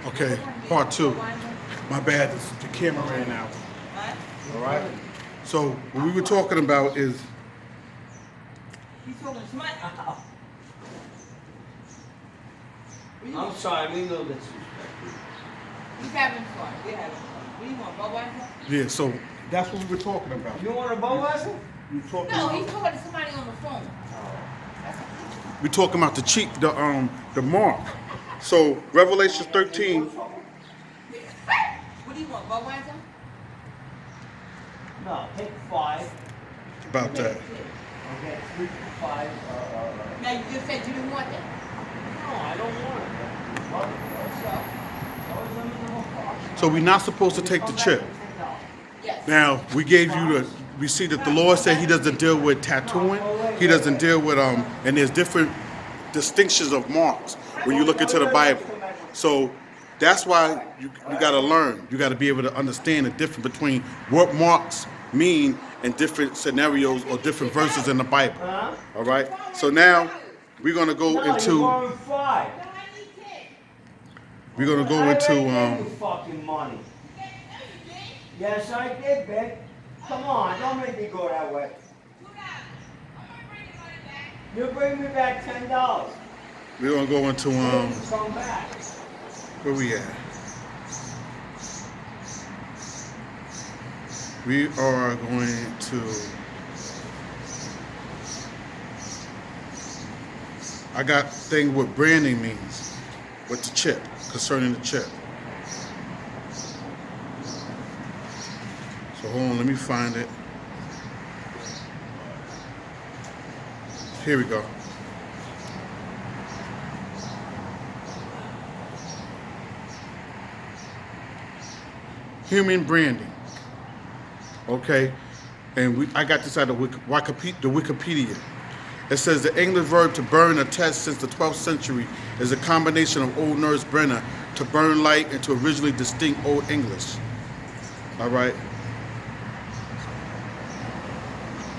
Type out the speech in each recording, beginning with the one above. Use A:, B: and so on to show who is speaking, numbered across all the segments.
A: Okay, part two. My bad, the camera ran out. All right. So what we were talking about is
B: He's talking smart.
C: I'm sorry, we know disrespect.
B: He's having fun. We're having fun. What do you want, Budweiser?
A: yeah. So that's what we were talking about.
C: You want a Budweiser?
A: We talking
B: No,
A: about,
B: he's talking to somebody on the phone.
A: we talking about the mark. So Revelation 13.
B: What do you want, Budweiser?
C: No, take 5.
A: About that.
C: Okay, 3 to 5.
B: Now you just said you didn't want that.
C: No, I don't want it.
A: So we're not supposed to take the chip.
B: Yes.
A: Now we gave you we see that the Lord said He doesn't deal with tattooing. He doesn't deal with and there's different distinctions of marks when you look into the Bible. So that's why you got to learn. You got to be able to understand the difference between what marks mean in different scenarios or different verses in the Bible. All right. So now we're gonna go into. We're gonna go into.
C: Fucking money. Yes, I did, babe. Come on, don't make me go that way. You bring me back $10.
A: We're gonna go into
C: Come back.
A: where we at? We are going to. I got thing what branding means with the chip, concerning the chip. So hold on, let me find it. Here we go. Human branding. Okay, and I got this out of Wikipedia. It says the English verb to burn, attest since the 12th century, is a combination of Old Norse brenna, to burn light, and to originally distinct Old English. All right.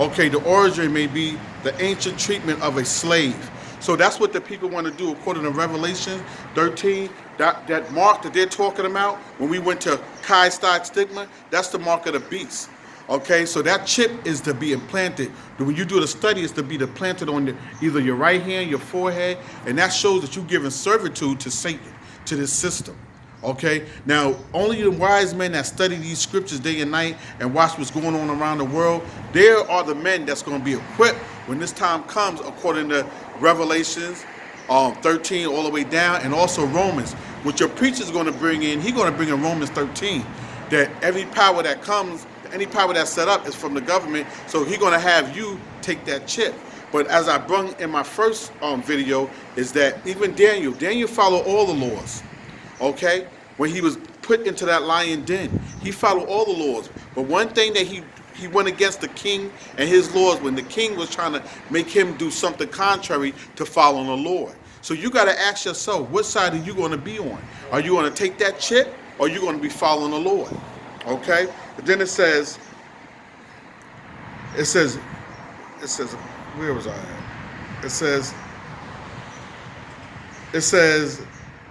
A: Okay, the origin may be the ancient treatment of a slave. So that's what the people want to do according to Revelation 13. That mark that they're talking about, when we went to Chi Star Stigma, that's the mark of the beast. Okay, so that chip is to be implanted. When you do the study, it's to be implanted on either your right hand, your forehead, and that shows that you're giving servitude to Satan, to this system. Okay, now only the wise men that study these scriptures day and night and watch what's going on around the world, there are the men that's going to be equipped when this time comes, according to Revelations 13 all the way down, and also Romans. What your preacher's going to bring in, he's going to bring in Romans 13, that every power that comes, any power that's set up is from the government, so he's going to have you take that chip. But as I brung in my first video, is that even Daniel followed all the laws. Okay, when he was put into that lion den, he followed all the laws. But one thing that he went against the king and his laws when the king was trying to make him do something contrary to following the Lord. So you got to ask yourself, what side are you going to be on? Are you going to take that chip, or are you going to be following the Lord? Okay. But then it says, where was I at? It says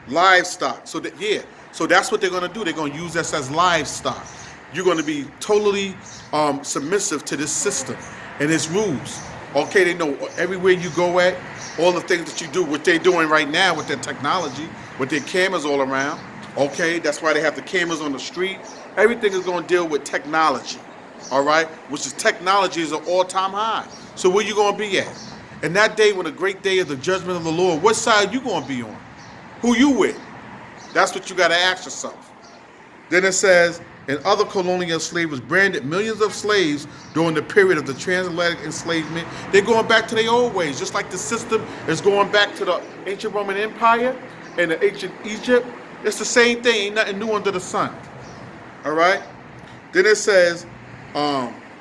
A: livestock. So that's what they're going to do. They're going to use us as livestock. You're going to be totally submissive to this system and its rules. Okay, they know everywhere you go at, all the things that you do, what they're doing right now with their technology, with their cameras all around. Okay, that's why they have the cameras on the street. Everything is going to deal with technology. All right, which is technology is an all-time high. So where you going to be at? And that day, when the great day of the judgment of the Lord, what side you going to be on? Who you with? That's what you got to ask yourself. Then it says, and other colonial slavers branded millions of slaves during the period of the transatlantic enslavement. They're going back to their old ways, just like the system is going back to the ancient Roman Empire and the ancient Egypt. It's the same thing, ain't nothing new under the sun. All right? Then it says,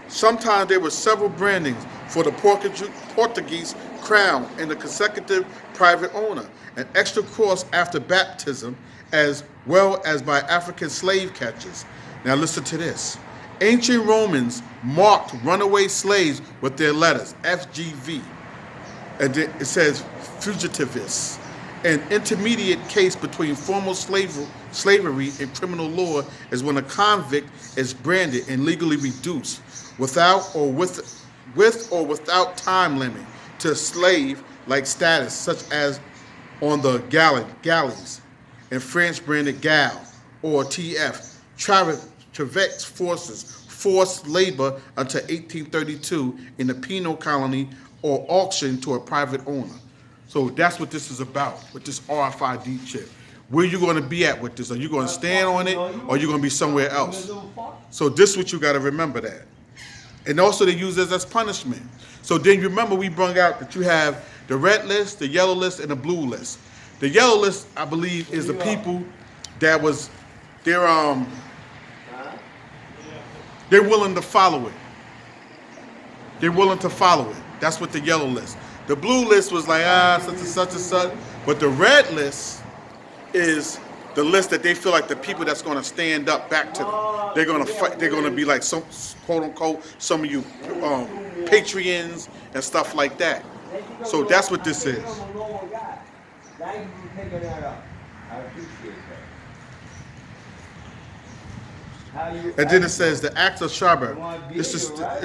A: sometimes there were several brandings for the Portuguese crown and the consecutive private owner, an extra cross after baptism, as well as by African slave catchers. Now listen to this. Ancient Romans marked runaway slaves with their letters, FGV. And it says fugitivis. An intermediate case between formal slavery and criminal law is when a convict is branded and legally reduced with or without time limit to slave-like status, such as on the galleys in French branded gal or TF, Travex forces, forced labor until 1832 in the penal colony or auction to a private owner. So that's what this is about with this RFID chip. Where you going to be at with this? Are you going to stand on it or are you going to be somewhere else? So this is what you got to remember that. And also they use this as punishment. So then you remember we brought out that you have the red list, the yellow list, and the blue list. The yellow list, I believe, is the people that was, they're willing to follow it. They're willing to follow it. That's what the yellow list. The blue list was like, such and such and such. But the red list is the list that they feel like the people that's going to stand up back to them. They're going to fight. They're going to be like some, quote unquote, some of you patrons and stuff like that. So that's what this is.
C: Thank you for picking that up. I appreciate that.
A: And then it says the Acts of Shabar. It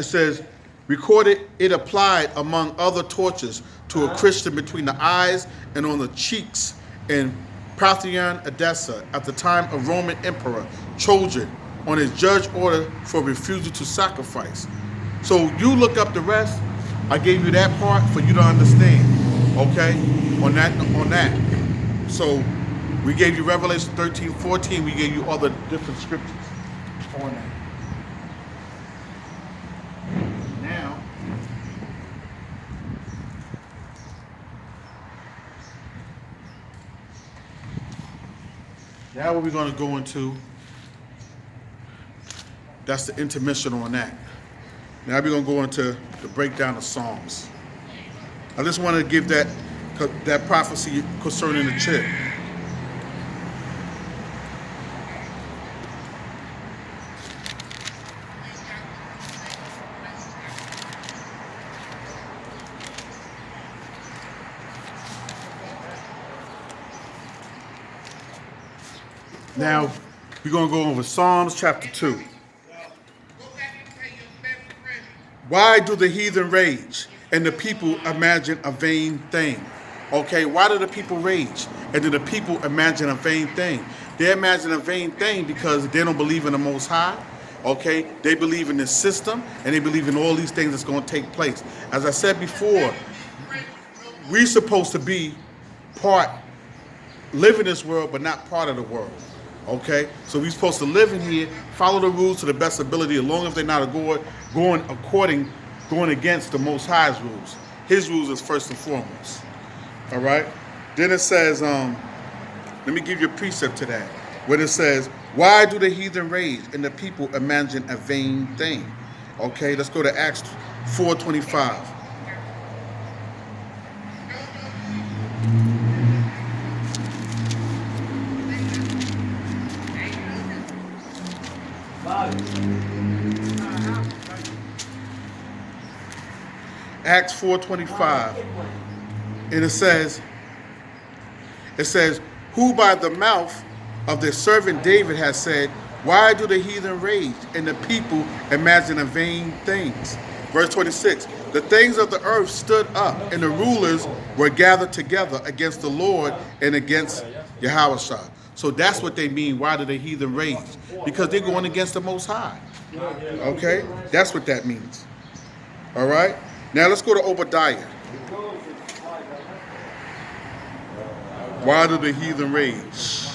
A: says recorded it applied among other tortures to a Christian between the eyes and on the cheeks in Parthian Edessa at the time of Roman Emperor Trojan on his judge order for refusal to sacrifice. So you look up the rest. I gave you that part for you to understand. Okay? On that. So we gave you Revelation 13, 14. We gave you other different scriptures on that. Now what we're going to go into, that's the intermission on that. Now we're going to go into the breakdown of Psalms. I just want to give that prophecy concerning the chip. Now, we're going to go over Psalms chapter 2. Why do the heathen rage and the people imagine a vain thing? Okay, why do the people rage and do the people imagine a vain thing? They imagine a vain thing because they don't believe in the Most High. Okay, they believe in this system and they believe in all these things that's going to take place. As I said before, we're supposed to be live in this world, but not part of the world. Okay, so we're supposed to live in here, follow the rules to the best ability, as long as they're not going against the Most High's rules. His rules is first and foremost. All right. Then it says, let me give you a precept to that, where it says, "Why do the heathen rage and the people imagine a vain thing?" Okay, let's go to Acts 4:25. Acts 4:25, and it says, "Who by the mouth of their servant David has said, why do the heathen rage and the people imagine a vain things?" Verse 26, "The things of the earth stood up, and the rulers were gathered together against the Lord and against Yahushua." So that's what they mean. Why do the heathen rage? Because they're going against the Most High. Okay, that's what that means. All right. Now let's go to Obadiah. Why do the heathen rage?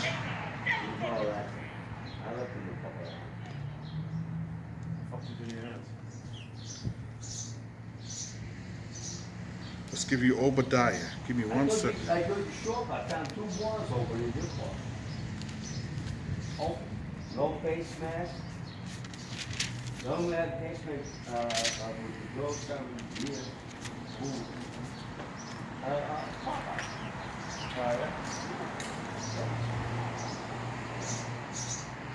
A: Let's give you Obadiah. Give me 1 second.
C: I go to the shop, I found 2 bars over in this bar. Oh, no face mask. Don't have face mask, go 7 years.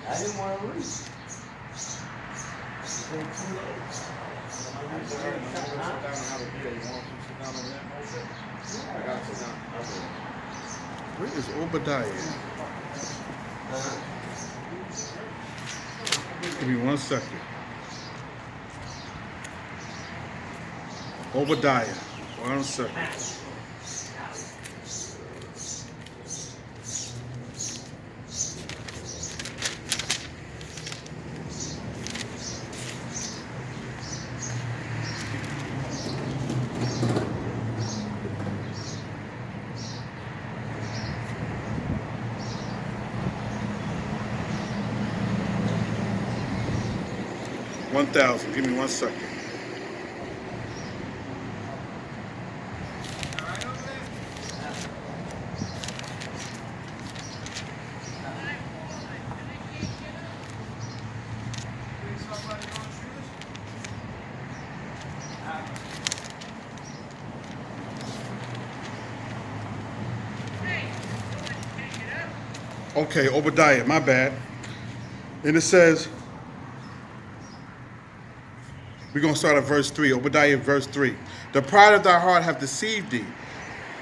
C: I didn't want to read. It's been 2 days.
A: Where is Obadiah? Give me 1 second. Obadiah. 1 second. $1,000. Give me 1 second. Okay, Obadiah, my bad. And it says, we're going to start at verse 3. Obadiah, verse 3. The pride of thy heart hath deceived thee.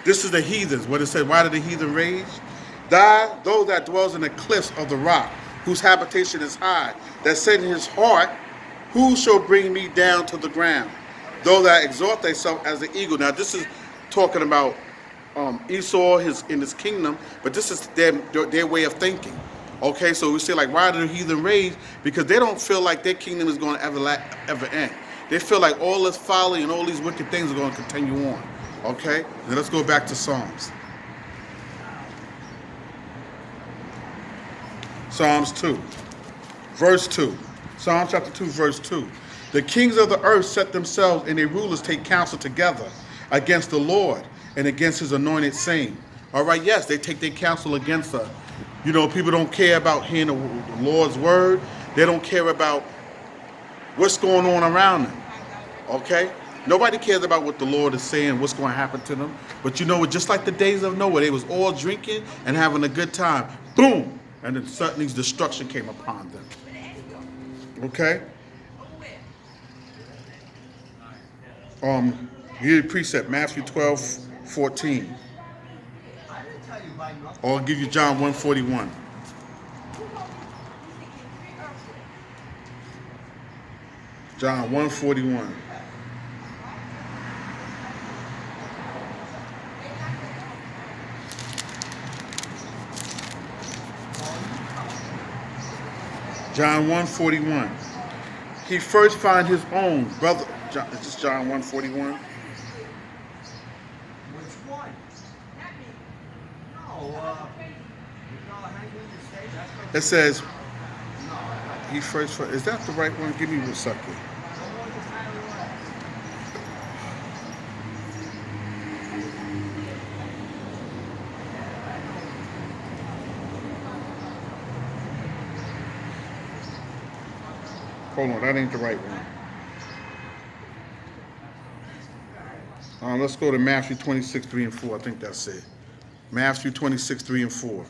A: This is the heathens. What it said, why did the heathen rage? Though that dwells in the cliffs of the rock, whose habitation is high, that said in his heart, who shall bring me down to the ground? Though thou exalt thyself as the eagle. Now this is talking about Esau in his kingdom, but this is their way of thinking. Okay, so we say like, why do the heathen rage? Because they don't feel like their kingdom is going to ever end. They feel like all this folly and all these wicked things are going to continue on. Okay, now let's go back to Psalms. Psalms 2, verse 2. Psalm chapter 2, verse 2. The kings of the earth set themselves and their rulers take counsel together against the Lord and against his anointed, saying, all right, yes, they take their counsel against us. You know, people don't care about hearing the Lord's word. They don't care about what's going on around them. Okay? Nobody cares about what the Lord is saying, what's going to happen to them. But you know what? Just like the days of Noah, they was all drinking and having a good time. Boom! And then suddenly destruction came upon them. Okay? Here's a precept, Matthew 12:14. Or I'll give you John 1:41. John 1:41. John 1:41. He first find his own brother. Is this John 1:41?
C: Which one? No,
A: It says, he first, is that the right one? Give me a second. Hold on, that ain't the right one. Let's go to Matthew 26:3 and 4. I think that's it. Matthew 26:3 and 4.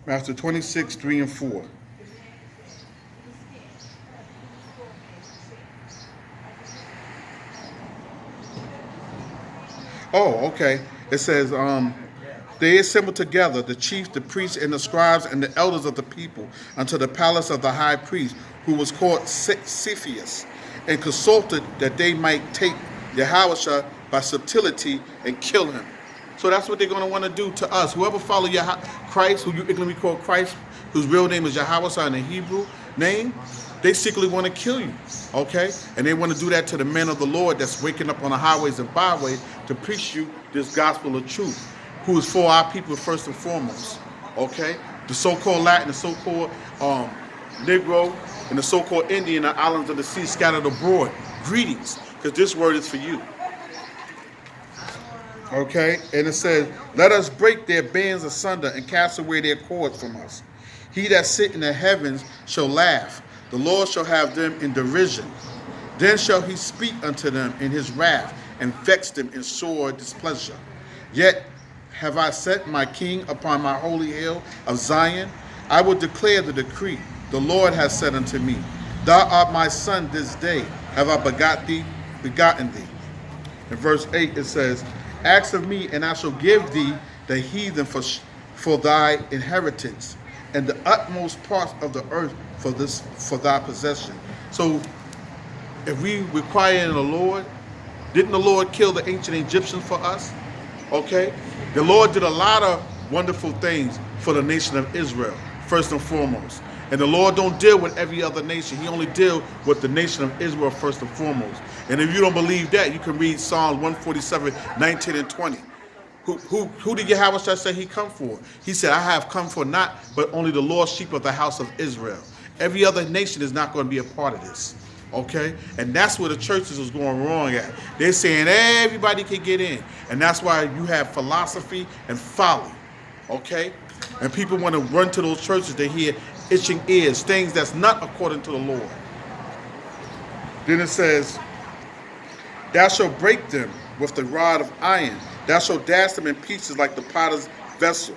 A: Matthew 26:3 and 4. Oh, okay. It says, they assembled together, the chiefs, the priests, and the scribes, and the elders of the people, unto the palace of the high priest, who was called Cepheus, and consulted that they might take Yahushua by subtlety and kill him. So that's what they're going to want to do to us. Whoever follow Christ, who you ignorantly call Christ, whose real name is Yahushua in the Hebrew name, they secretly want to kill you, okay? And they want to do that to the men of the Lord that's waking up on the highways and byways to preach you this gospel of truth, who is for our people first and foremost, okay? The so-called Latin, the so-called Negro, and the so-called Indian, the islands of the sea scattered abroad. Greetings, because this word is for you. Okay, and it says, let us break their bands asunder and cast away their cords from us. He that sit in the heavens shall laugh. The Lord shall have them in derision. Then shall he speak unto them in his wrath and vex them in sore displeasure. Yet have I set my king upon my holy hill of Zion. I will declare the decree. The Lord has said unto me, thou art my son this day. Have I begotten thee? In verse 8 it says, Ask of me, and I shall give thee the heathen for thy inheritance, and the utmost parts of the earth for thy possession. So, if we require the Lord, didn't the Lord kill the ancient Egyptians for us? Okay? The Lord did a lot of wonderful things for the nation of Israel, first and foremost. And the Lord don't deal with every other nation. He only deals with the nation of Israel first and foremost. And if you don't believe that, you can read Psalms 147, 19 and 20. Who did Yahweh say he come for? He said, I have come for not, but only the lost sheep of the house of Israel. Every other nation is not going to be a part of this. Okay? And that's where the churches is going wrong at. They're saying everybody can get in. And that's why you have philosophy and folly. Okay? And people want to run to those churches. They hear itching ears, things that's not according to the Lord. Then it says, thou shalt break them with the rod of iron. Thou shalt dash them in pieces like the potter's vessel.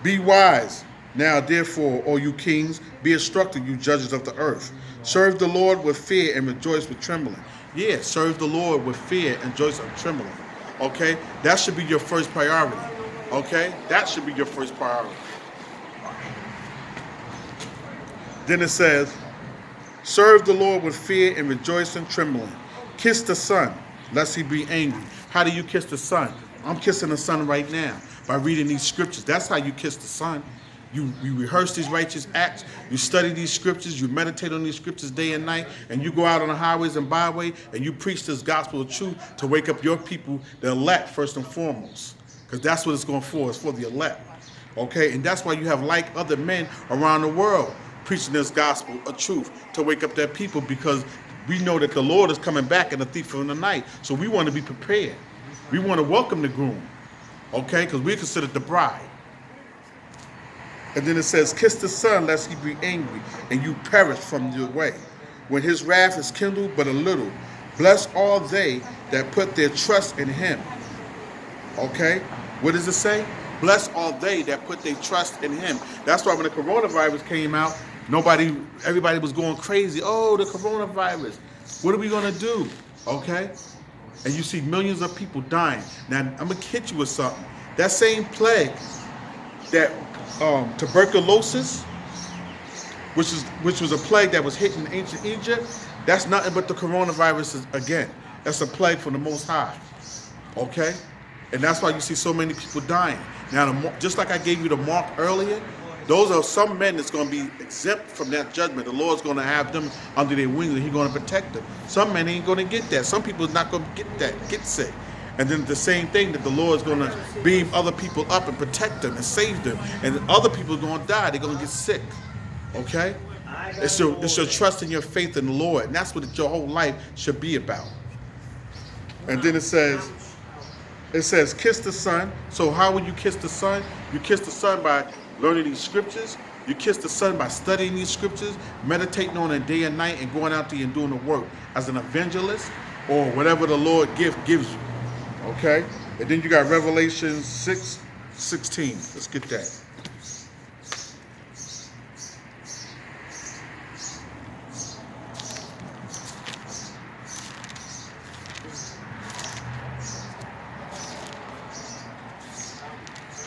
A: Be wise now, therefore, O you kings, be instructed, you judges of the earth. Serve the Lord with fear and rejoice with trembling. Yeah, serve the Lord with fear and rejoice with trembling. Okay? That should be your first priority. Okay? That should be your first priority. Then it says, serve the Lord with fear and rejoice and trembling. Kiss the Son, lest he be angry. How do you kiss the Son? I'm kissing the Son right now by reading these scriptures. That's how you kiss the Son. You rehearse these righteous acts. You study these scriptures. You meditate on these scriptures day and night. And you go out on the highways and byway and you preach this gospel of truth to wake up your people, the elect, first and foremost. Because that's what it's going for. It's for the elect. Okay? And that's why you have like other men around the world preaching this gospel of truth to wake up their people, because we know that the Lord is coming back and the thief in the night. So we want to be prepared. We want to welcome the groom. Okay? Because we're considered the bride. And then it says, kiss the Son, lest he be angry, and you perish from your way. When his wrath is kindled but a little, bless all they that put their trust in him. Okay? What does it say? Bless all they that put their trust in him. That's why when the coronavirus came out, everybody was going crazy. Oh, the coronavirus. What are we going to do? Okay? And you see millions of people dying. Now, I'm going to hit you with something. That same plague that tuberculosis, which was a plague that was hitting ancient Egypt, that's nothing but the coronavirus again. That's a plague from the Most High. Okay? And that's why you see so many people dying. Now, just like I gave you the mark earlier, those are some men that's going to be exempt from that judgment. The Lord's going to have them under their wings and he's going to protect them. Some men ain't going to get that. Some people is not going to get sick. And then the same thing, that the Lord is going to beam other people up and protect them and save them. And other people are going to die. They're going to get sick. Okay? It's your trust and your faith in the Lord. And that's what your whole life should be about. And then it says, kiss the Son. So how will you kiss the Son? You kiss the Son by learning these scriptures. You kiss the Son by studying these scriptures, meditating on it day and night, and going out there and doing the work as an evangelist or whatever the Lord gives you. Okay? And then you got Revelation 6:16. Let's get that.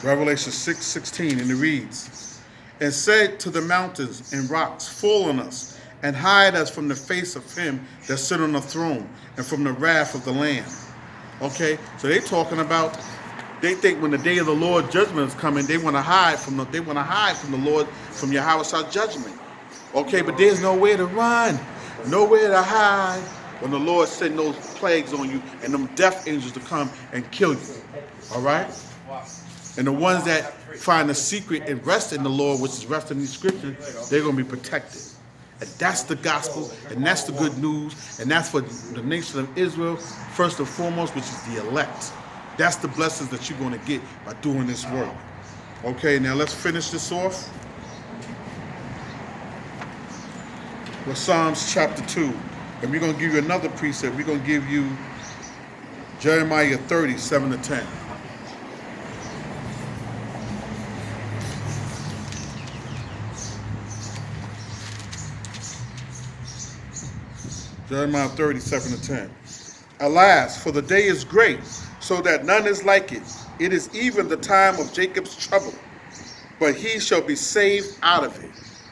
A: Revelation 6:16, and it reads, and said to the mountains and rocks, fall on us, and hide us from the face of him that sit on the throne, and from the wrath of the Lamb. Okay, so they talking about, they think when the day of the Lord judgment is coming, they want to hide from the Lord, from Yahweh's judgment. Okay, but there's nowhere to run, nowhere to hide when the Lord send those plagues on you and them death angels to come and kill you. All right? And the ones that find the secret and rest in the Lord, which is rest in these scriptures, they're going to be protected. And that's the gospel, and that's the good news, and that's for the nation of Israel, first and foremost, which is the elect. That's the blessings that you're going to get by doing this work. Okay, now let's finish this off with Psalms chapter 2. And we're going to give you another precept. We're going to give you Jeremiah 30, 7 to 10. Jeremiah 30, 7 to 10. Alas, for the day is great, so that none is like it. It is even the time of Jacob's trouble, but he shall be saved out of it.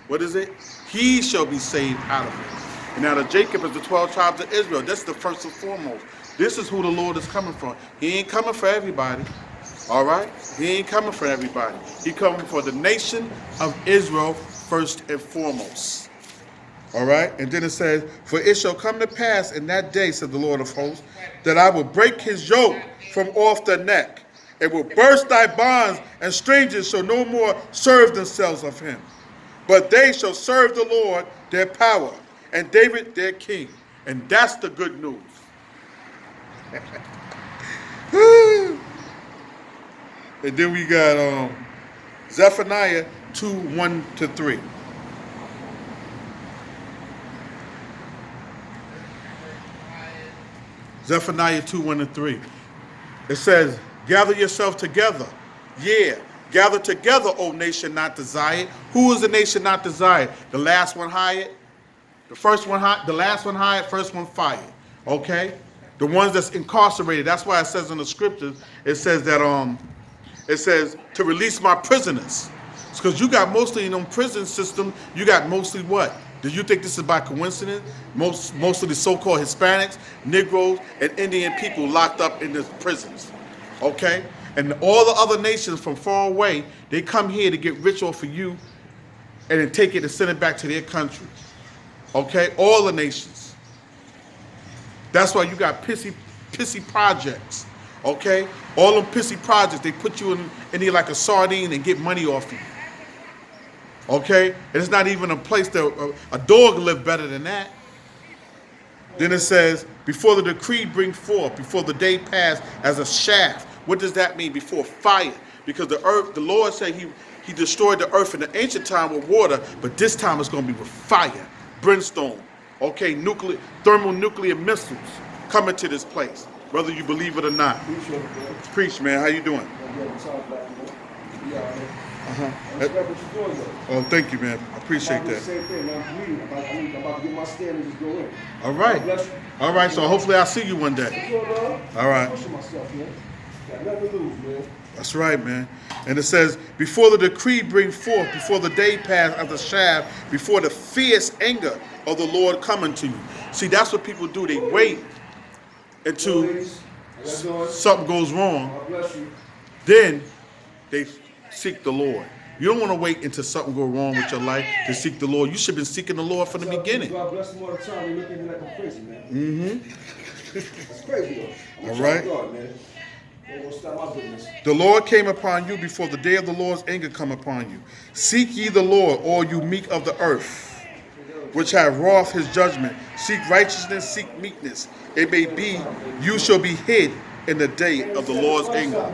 A: What is it? He shall be saved out of it. And now the Jacob is the 12 tribes of Israel. That's the first and foremost. This is who the Lord is coming from. He ain't coming for everybody. All right? He ain't coming for everybody. He coming for the nation of Israel first and foremost. All right? And then it says, for it shall come to pass in that day, said the Lord of hosts, that I will break his yoke from off the neck, and will burst thy bonds, and strangers shall no more serve themselves of him. But they shall serve the Lord their power, and David their king. And that's the good news. And then we got Zephaniah 2:1-3. Zephaniah 2:1-3. It says, gather yourself together. Yeah, gather together, O nation not desired. Who is the nation not desired? The last one hired, the first one hired, the last one hired, first one fired. Okay? The ones that's incarcerated. That's why it says in the scriptures, it says that it says to release my prisoners. It's because you got mostly in them prison system, you got mostly what? Do you think this is by coincidence? Most of the so-called Hispanics, Negroes, and Indian people locked up in the prisons. Okay? And all the other nations from far away, they come here to get rich off of you and then take it and send it back to their country. Okay? All the nations. That's why you got pissy projects. Okay? All them pissy projects, they put you in there like a sardine and get money off you. Okay? And it's not even a place that a dog live better than that. Then it says, before the decree bring forth, before the day pass as a shaft. What does that mean? Before fire. Because the earth, the Lord said he destroyed the earth in the ancient time with water, but this time it's going to be with fire, brimstone, okay, thermonuclear missiles coming to this place, whether you believe it or not. Preach, man. How you doing? Oh, thank you, man. I appreciate that.
D: Same thing, man. I'm about to get my stand and just go in.
A: All right. All right, so hopefully I'll see you one day. All right.
D: Got nothing to lose, man.
A: That's right, man. And it says, before the decree bring forth, before the day pass of the shaft, before the fierce anger of the Lord coming to you. See, that's what people do. They wait until something goes wrong. Then they seek the Lord. You don't want to wait until something goes wrong with your life to seek the Lord. You should have been seeking the Lord from the beginning.
D: God bless them all the time. They look at me like I'm crazy, man.
A: Mm-hmm.
D: That's crazy, though.
A: All right.
D: God, man. Stop my business.
A: The Lord came upon you before the day of the Lord's anger come upon you. Seek ye the Lord, all you meek of the earth, which have wrought his judgment. Seek righteousness, seek meekness. It may be you shall be hid in the day of the Lord's anger.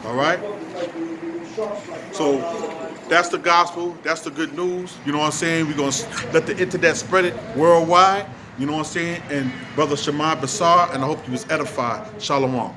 A: All right? So that's the gospel. That's the good news. You know what I'm saying? We're going to let the internet spread it worldwide. You know what I'm saying? And Brother Shemai Basar, and I hope you was edified. Shalom.